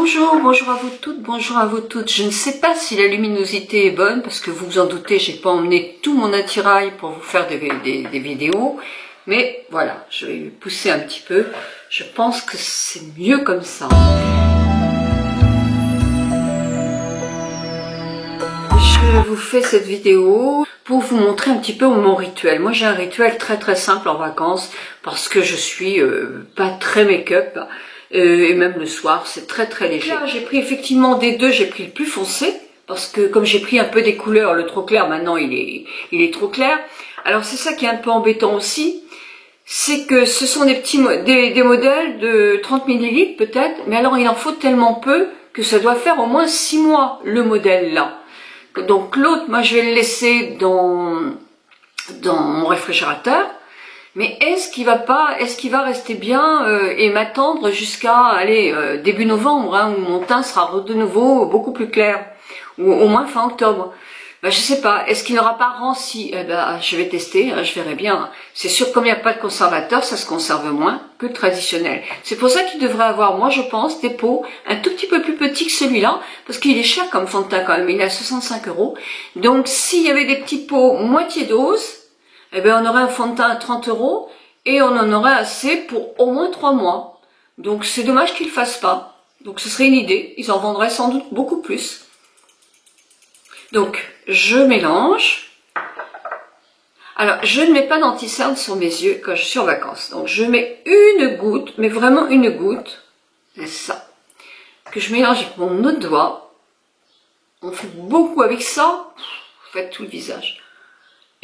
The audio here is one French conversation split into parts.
Bonjour, bonjour à vous toutes, bonjour à vous toutes. Je ne sais pas si la luminosité est bonne, parce que vous vous en doutez, j'ai pas emmené tout mon attirail pour vous faire des vidéos. Mais voilà, je vais pousser un petit peu. Je pense que c'est mieux comme ça. Je vous fais cette vidéo pour vous montrer un petit peu mon rituel. Moi j'ai un rituel très simple en vacances, parce que je suis pas très make-up. Et même le soir, c'est très léger. Là, j'ai pris effectivement des deux, j'ai pris le plus foncé, parce que comme j'ai pris un peu des couleurs, le trop clair, maintenant il est trop clair. Alors c'est ça qui est un peu embêtant aussi, c'est que ce sont des modèles de 30 ml peut-être, mais alors il en faut tellement peu que ça doit faire au moins 6 mois le modèle là. Donc l'autre, moi je vais le laisser dans mon réfrigérateur. Mais est-ce qu'il va rester bien et m'attendre jusqu'à début novembre, hein, où mon teint sera de nouveau beaucoup plus clair, ou au moins fin octobre. Ben, je sais pas. Est-ce qu'il n'aura pas ranci? Eh ben, je vais tester, hein, je verrai bien. C'est sûr, comme il n'y a pas de conservateur, ça se conserve moins que le traditionnel. C'est pour ça qu'il devrait avoir, moi je pense, des pots un tout petit peu plus petits que celui-là, parce qu'il est cher comme fond de teint quand même. Il est à 65 €. Donc s'il y avait des petits pots moitié dose, eh bien, on aurait un fond de teint à 30 € et on en aurait assez pour au moins 3 mois. Donc, c'est dommage qu'ils ne le fassent pas. Donc, ce serait une idée. Ils en vendraient sans doute beaucoup plus. Donc, je mélange. Alors, je ne mets pas d'anti-cerne sur mes yeux quand je suis en vacances. Donc, je mets une goutte, mais vraiment une goutte. C'est ça. Que je mélange avec mon autre doigt. On fait beaucoup avec ça. Vous faites tout le visage.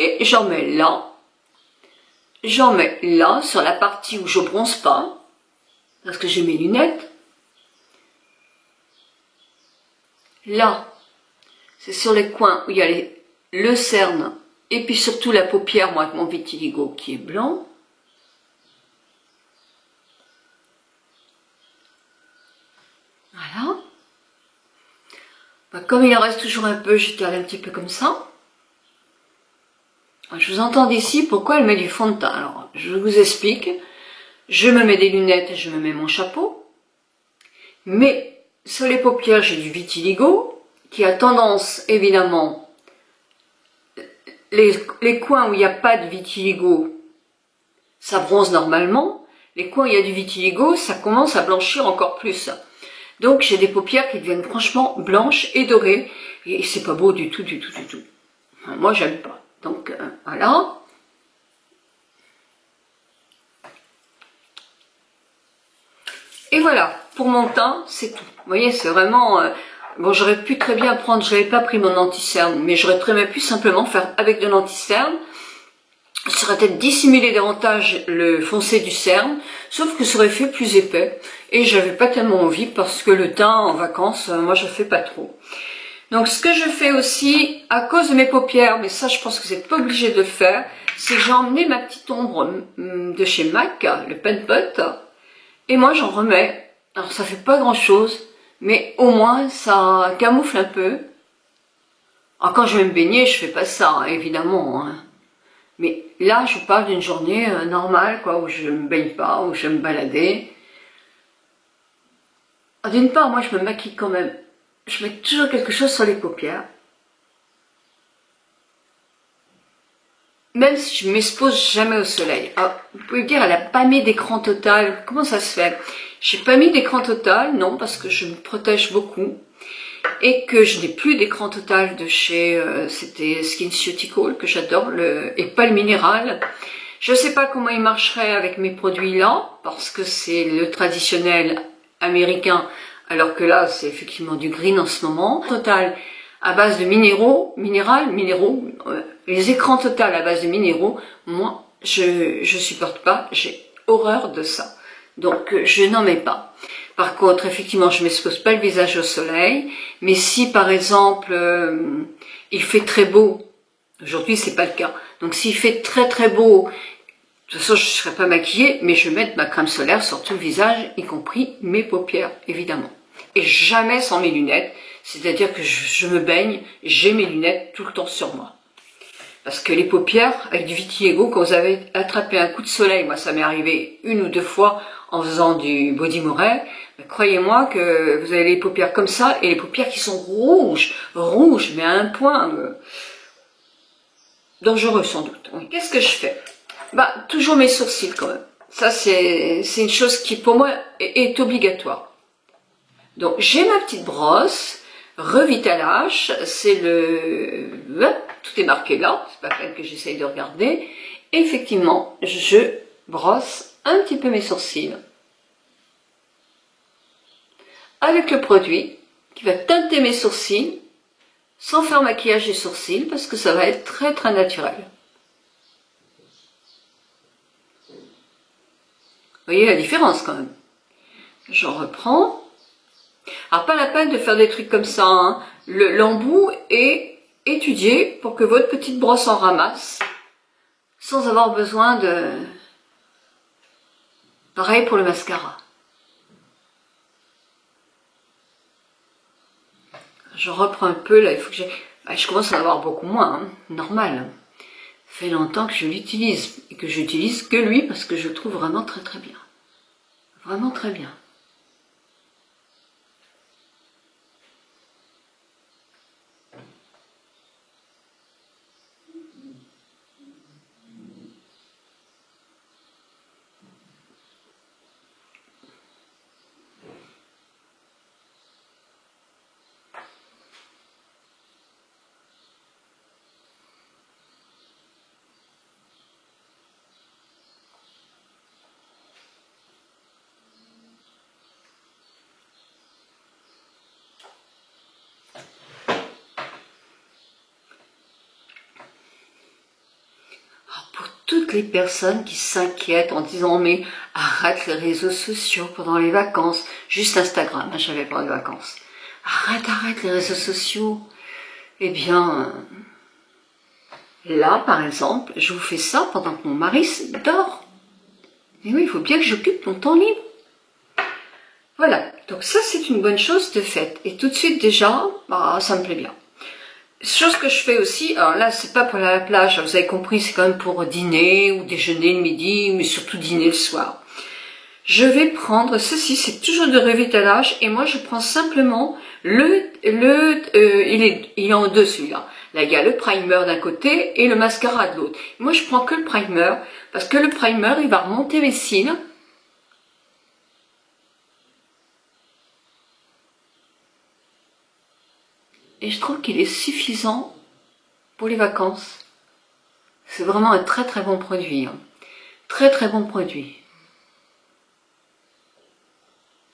Et j'en mets là. J'en mets là, sur la partie où je bronze pas, parce que j'ai mes lunettes. Là, c'est sur les coins où il y a le cerne, et puis surtout la paupière, moi avec mon vitiligo qui est blanc. Voilà. Ben, comme il en reste toujours un peu, j'étale un petit peu comme ça. Je vous entends d'ici, pourquoi elle met du fond de teint? Alors, je vous explique. Je me mets des lunettes et je me mets mon chapeau. Mais sur les paupières, j'ai du vitiligo, qui a tendance, évidemment, les coins où il n'y a pas de vitiligo, ça bronze normalement. Les coins où il y a du vitiligo, ça commence à blanchir encore plus. Donc, j'ai des paupières qui deviennent franchement blanches et dorées. Et c'est pas beau du tout. Moi, j'aime pas. Donc, voilà. Et voilà, pour mon teint, c'est tout. Vous voyez, c'est vraiment... bon, j'aurais pu très bien prendre, je n'avais pas pris mon anti-cerne, mais j'aurais très bien pu simplement faire avec de l'anti-cerne. Ça aurait peut-être dissimulé davantage le foncé du cerne, sauf que ça aurait fait plus épais. Et j'avais pas tellement envie, parce que le teint en vacances, moi, je fais pas trop. Donc, ce que je fais aussi, à cause de mes paupières, mais ça, je pense que vous n'êtes pas obligé de le faire, c'est que j'ai emmené ma petite ombre de chez MAC, le Pen Pot, et moi, j'en remets. Alors, ça fait pas grand-chose, mais au moins, ça camoufle un peu. Alors, quand je vais me baigner, je fais pas ça, hein, évidemment. Hein. Mais là, je vous parle d'une journée normale, quoi, où je me baigne pas, où je vais me balader. D'une part, moi, je me maquille quand même. Je mets toujours quelque chose sur les paupières. Même si je ne m'expose jamais au soleil. Alors, vous pouvez me dire, elle n'a pas mis d'écran total. Comment ça se fait? J'ai pas mis d'écran total, non, parce que je me protège beaucoup. Et que je n'ai plus d'écran total de chez, c'était SkinCeutical, que j'adore, et pas le minéral. Je ne sais pas comment il marcherait avec mes produits là, parce que c'est le traditionnel américain, alors que là, c'est effectivement du green en ce moment. Total à base de minéraux, les écrans total à base de minéraux, moi, je supporte pas, j'ai horreur de ça. Donc, je n'en mets pas. Par contre, effectivement, je m'expose pas le visage au soleil, mais si, par exemple, il fait très beau, aujourd'hui, c'est pas le cas. Donc, s'il fait très beau, de toute façon, je ne serai pas maquillée, mais je vais mettre ma crème solaire sur tout le visage, y compris mes paupières, évidemment. Et jamais sans mes lunettes, c'est-à-dire que je me baigne, j'ai mes lunettes tout le temps sur moi. Parce que les paupières, avec du vitiligo, quand vous avez attrapé un coup de soleil, moi ça m'est arrivé 1 ou 2 fois en faisant du body moray, Croyez-moi que vous avez les paupières comme ça et les paupières qui sont rouges, rouges, mais à un point dangereux sans doute. Oui. Qu'est-ce que je fais? Bah, toujours mes sourcils quand même. Ça, c'est une chose qui pour moi est obligatoire. Donc, j'ai ma petite brosse, Revitalage, c'est tout est marqué là, c'est pas la peine que j'essaye de regarder. Effectivement, je brosse un petit peu mes sourcils avec le produit qui va teinter mes sourcils sans faire maquillage des sourcils parce que ça va être très très naturel. Vous voyez la différence quand même. J'en reprends. Alors pas la peine de faire des trucs comme ça, hein. L'embout est étudié pour que votre petite brosse en ramasse sans avoir besoin de... Pareil pour le mascara. Je reprends un peu là, il faut que j'ai... je commence à en avoir beaucoup moins, hein. Normal. Ça fait longtemps que je l'utilise et que j'utilise que lui parce que je le trouve vraiment très très bien. Vraiment très bien. Toutes les personnes qui s'inquiètent en disant mais arrête les réseaux sociaux pendant les vacances, juste Instagram, hein, j'avais pas de vacances. Arrête les réseaux sociaux. Eh bien, là par exemple, je vous fais ça pendant que mon mari dort. Et oui, il faut bien que j'occupe mon temps libre. Voilà, donc ça c'est une bonne chose de fait. Et tout de suite déjà, bah, ça me plaît bien. Chose que je fais aussi, alors là c'est pas pour la plage, vous avez compris, c'est quand même pour dîner ou déjeuner le midi, mais surtout dîner le soir. Je vais prendre ceci, c'est toujours de Revitalage, et moi je prends simplement il est en deux celui-là. Là il y a le primer d'un côté et le mascara de l'autre. Moi je prends que le primer, parce que le primer il va remonter mes cils. Et je trouve qu'il est suffisant pour les vacances. C'est vraiment un très très bon produit. Hein. Très très bon produit.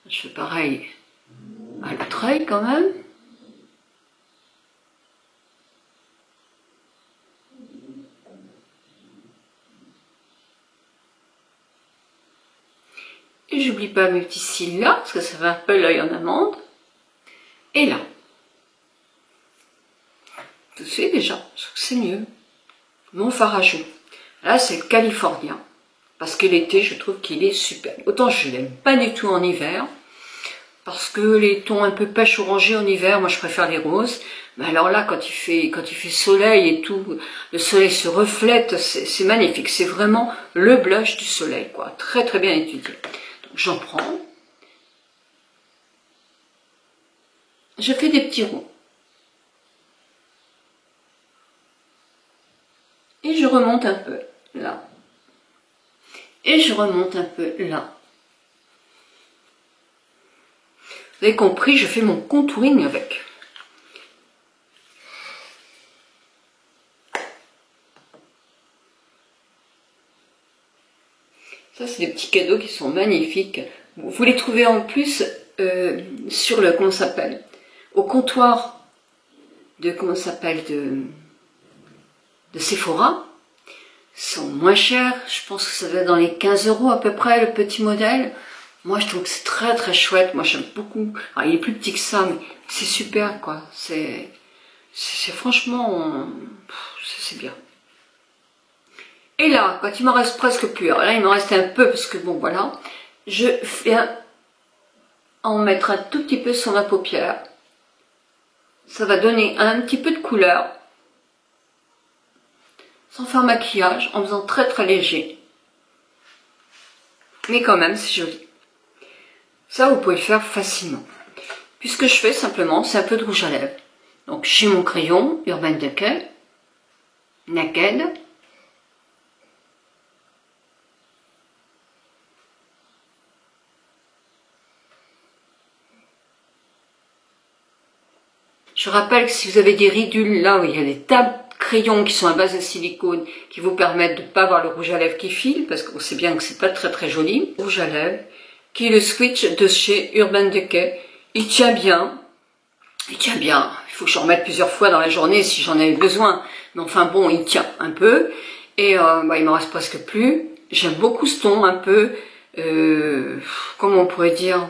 Je fais pareil à l'autre œil quand même. Et j'oublie pas mes petits cils là, parce que ça fait un peu l'œil en amande. Et là. Tout de suite déjà, je trouve que c'est mieux. Mon fard à joues. Là c'est le californien. Parce que l'été, je trouve qu'il est super. Autant je l'aime pas du tout en hiver. Parce que les tons un peu pêche orangé en hiver, moi je préfère les roses. Mais alors là, quand il fait soleil et tout, le soleil se reflète, c'est magnifique. C'est vraiment le blush du soleil, quoi. Très très bien étudié. Donc j'en prends. Je fais des petits ronds. Et je remonte un peu là. Et je remonte un peu là. Vous avez compris, je fais mon contouring avec. Ça, c'est des petits cadeaux qui sont magnifiques. Vous les trouvez en plus sur le, comment ça s'appelle, au comptoir de, comment ça s'appelle, de Sephora. Ils sont moins chers. Je pense que ça va être dans les 15 € à peu près, le petit modèle. Moi, je trouve que c'est très très chouette. Moi, j'aime beaucoup. Alors, il est plus petit que ça, mais c'est super, quoi. C'est franchement, c'est bien. Et là, quand il m'en reste presque plus, alors là, il m'en reste un peu, parce que bon, voilà. Je viens en mettre un tout petit peu sur ma paupière. Ça va donner un petit peu de couleur. Sans faire maquillage, en faisant très très léger. Mais quand même, c'est joli. Ça, vous pouvez le faire facilement. Puis ce que je fais simplement, c'est un peu de rouge à lèvres. Donc j'ai mon crayon Urban Decay Naked. Je rappelle que si vous avez des ridules là où il y a des tables crayons qui sont à base de silicone qui vous permettent de ne pas avoir le rouge à lèvres qui file, parce qu'on sait bien que c'est pas très joli. Rouge à lèvres, qui est le Switch de chez Urban Decay. Il tient bien. Il tient bien. Il faut que j'en remette plusieurs fois dans la journée si j'en ai besoin. Mais enfin bon, il tient un peu. Et il m'en reste presque plus. J'aime beaucoup ce ton un peu, comment on pourrait dire,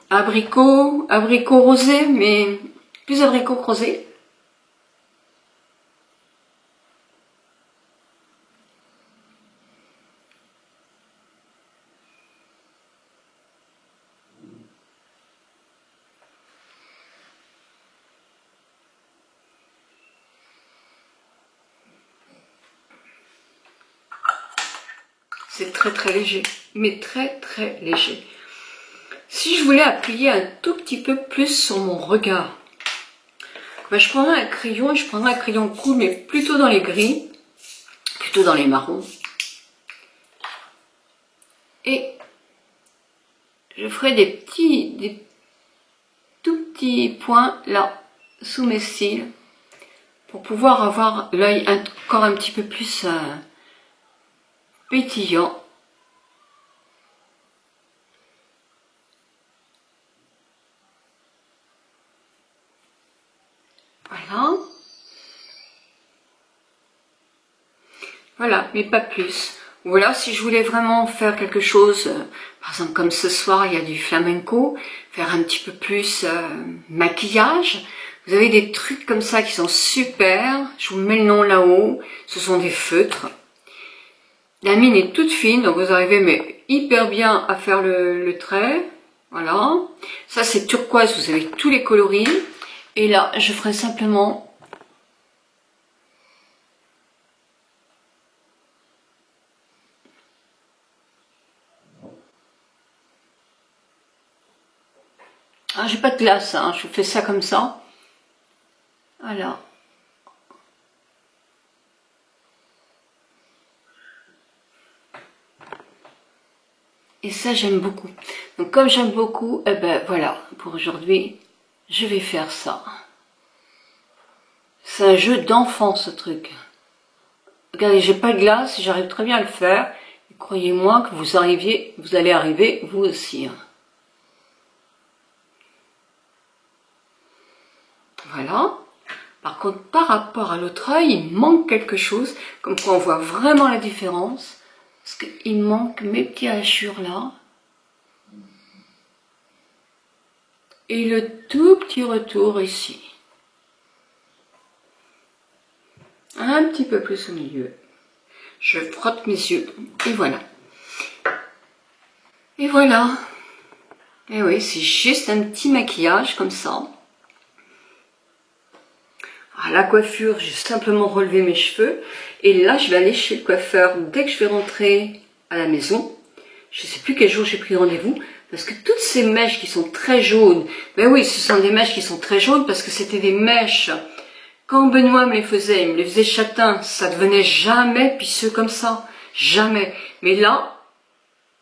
abricot rosé, mais plus abricot que rosé. C'est très léger, mais très léger. Si je voulais appuyer un tout petit peu plus sur mon regard, ben je prendrais un crayon, et je prendrais un crayon cool, mais plutôt dans les gris, plutôt dans les marrons. Et je ferai des tout petits points là, sous mes cils, pour pouvoir avoir l'œil encore un petit peu plus pétillant. Voilà. Voilà, mais pas plus. Voilà, si je voulais vraiment faire quelque chose, par exemple comme ce soir, il y a du flamenco, faire un petit peu plus maquillage. Vous avez des trucs comme ça qui sont super. Je vous mets le nom là-haut. Ce sont des feutres. La mine est toute fine, donc vous arrivez mais hyper bien à faire le trait. Voilà. Ça c'est turquoise, vous avez tous les coloris. Et là, je ferai simplement ah, j'ai pas de glace, hein. Je fais ça comme ça. Voilà. Et ça, j'aime beaucoup. Donc, comme j'aime beaucoup, eh ben voilà, pour aujourd'hui, je vais faire ça. C'est un jeu d'enfant, ce truc. Regardez, j'ai pas de glace, j'arrive très bien à le faire. Croyez-moi que vous allez arriver, vous aussi. Voilà. Par contre, par rapport à l'autre œil, il manque quelque chose, comme quoi on voit vraiment la différence. Parce qu'il manque mes petits hachures là. Et le tout petit retour ici. Un petit peu plus au milieu. Je frotte mes yeux. Et voilà. Et voilà. Et oui, c'est juste un petit maquillage comme ça. À la coiffure, j'ai simplement relevé mes cheveux. Et là, je vais aller chez le coiffeur dès que je vais rentrer à la maison. Je ne sais plus quel jour j'ai pris rendez-vous. Parce que toutes ces mèches qui sont très jaunes, ben oui, ce sont des mèches qui sont très jaunes parce que c'était des mèches. Quand Benoît me les faisait, il me les faisait châtains, ça devenait jamais pisseux comme ça. Jamais. Mais là,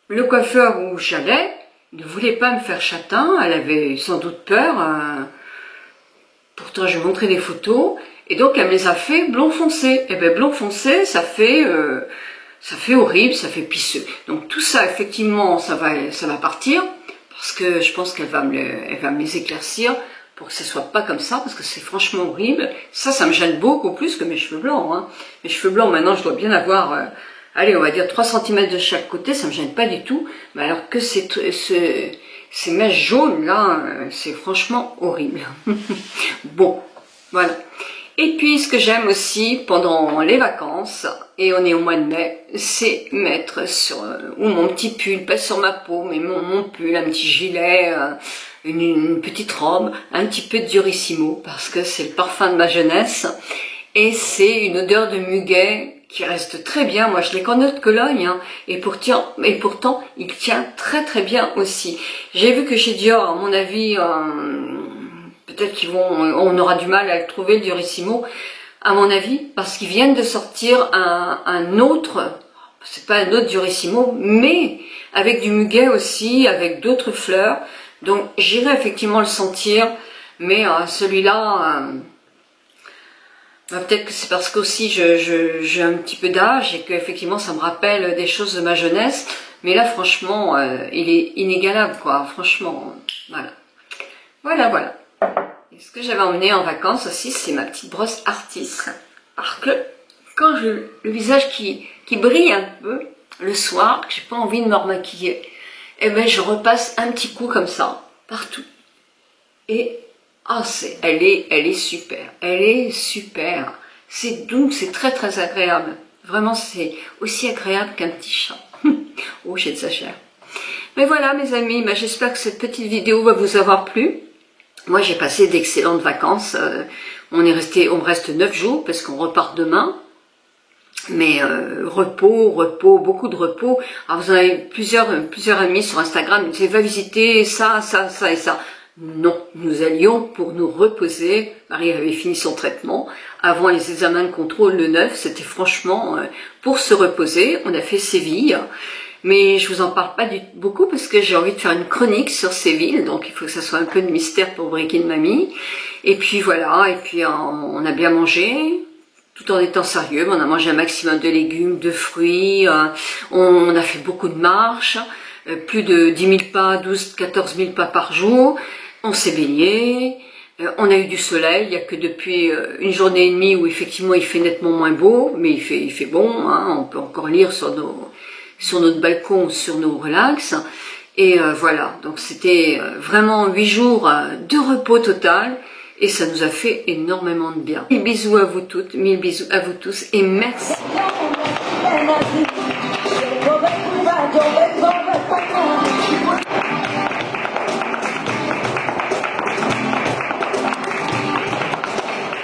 le coiffeur où j'allais ne voulait pas me faire châtain. Elle avait sans doute peur. Pourtant, je lui montrais des photos. Et donc, elle me les a fait blond foncé. Et bien, blond foncé, ça fait horrible, ça fait pisseux. Donc, tout ça, effectivement, ça va partir. Parce que je pense qu'elle va me les éclaircir pour que ce soit pas comme ça, parce que c'est franchement horrible. Ça me gêne beaucoup plus que mes cheveux blancs. Hein. Mes cheveux blancs, maintenant, je dois bien avoir, allez, on va dire 3 cm de chaque côté, ça me gêne pas du tout. Mais alors que ces mèches jaunes, là, c'est franchement horrible. Bon, voilà. Et puis, ce que j'aime aussi pendant les vacances, et on est au mois de mai, c'est mettre ou mon petit pull, pas sur ma peau, mais mon pull, un petit gilet, une petite robe, un petit peu de Durissimo, parce que c'est le parfum de ma jeunesse, et c'est une odeur de muguet qui reste très bien. Moi, je l'ai qu'en haute Cologne, hein, et pourtant, il tient très très bien aussi. J'ai vu que chez Dior, à mon avis, peut-être on aura du mal à le trouver, le Durissimo, à mon avis, parce qu'ils viennent de sortir un autre, c'est pas un autre Durissimo, mais avec du muguet aussi, avec d'autres fleurs. Donc, j'irai effectivement le sentir, mais celui-là, peut-être que c'est parce qu'aussi j'ai un petit peu d'âge et que effectivement ça me rappelle des choses de ma jeunesse. Mais là, franchement, il est inégalable, quoi. Franchement, voilà. Voilà. Et ce que j'avais emmené en vacances aussi, c'est ma petite brosse Artis. Parce que quand j'ai le visage qui brille un peu le soir, que j'ai pas envie de me remaquiller, eh ben je repasse un petit coup comme ça, partout. Et elle est super. Elle est super. C'est doux, c'est très très agréable. Vraiment, c'est aussi agréable qu'un petit chat. Oh, j'ai de sa chair. Mais voilà, mes amis, j'espère que cette petite vidéo va vous avoir plu. Moi, j'ai passé d'excellentes vacances. On me reste 9 jours parce qu'on repart demain. Mais repos, beaucoup de repos. Alors vous en avez plusieurs amis sur Instagram qui disaient va visiter ça et ça. Non, nous allions pour nous reposer. Marie avait fini son traitement. Avant les examens de contrôle le 9, c'était franchement pour se reposer. On a fait Séville. Mais je vous en parle pas beaucoup parce que j'ai envie de faire une chronique sur ces villes, donc il faut que ça soit un peu de mystère pour Breaking Mamie. Et puis voilà, et puis on a bien mangé, tout en étant sérieux. On a mangé un maximum de légumes, de fruits, on a fait beaucoup de marches, plus de 10 000 pas, 14 000 pas par jour. On s'est baigné, on a eu du soleil, il n'y a que depuis une journée et demie où effectivement il fait nettement moins beau, mais il fait bon, hein, on peut encore lire sur notre balcon, sur nos relax. Et voilà, donc c'était vraiment 8 jours de repos total et ça nous a fait énormément de bien. Mille bisous à vous toutes, mille bisous à vous tous et merci.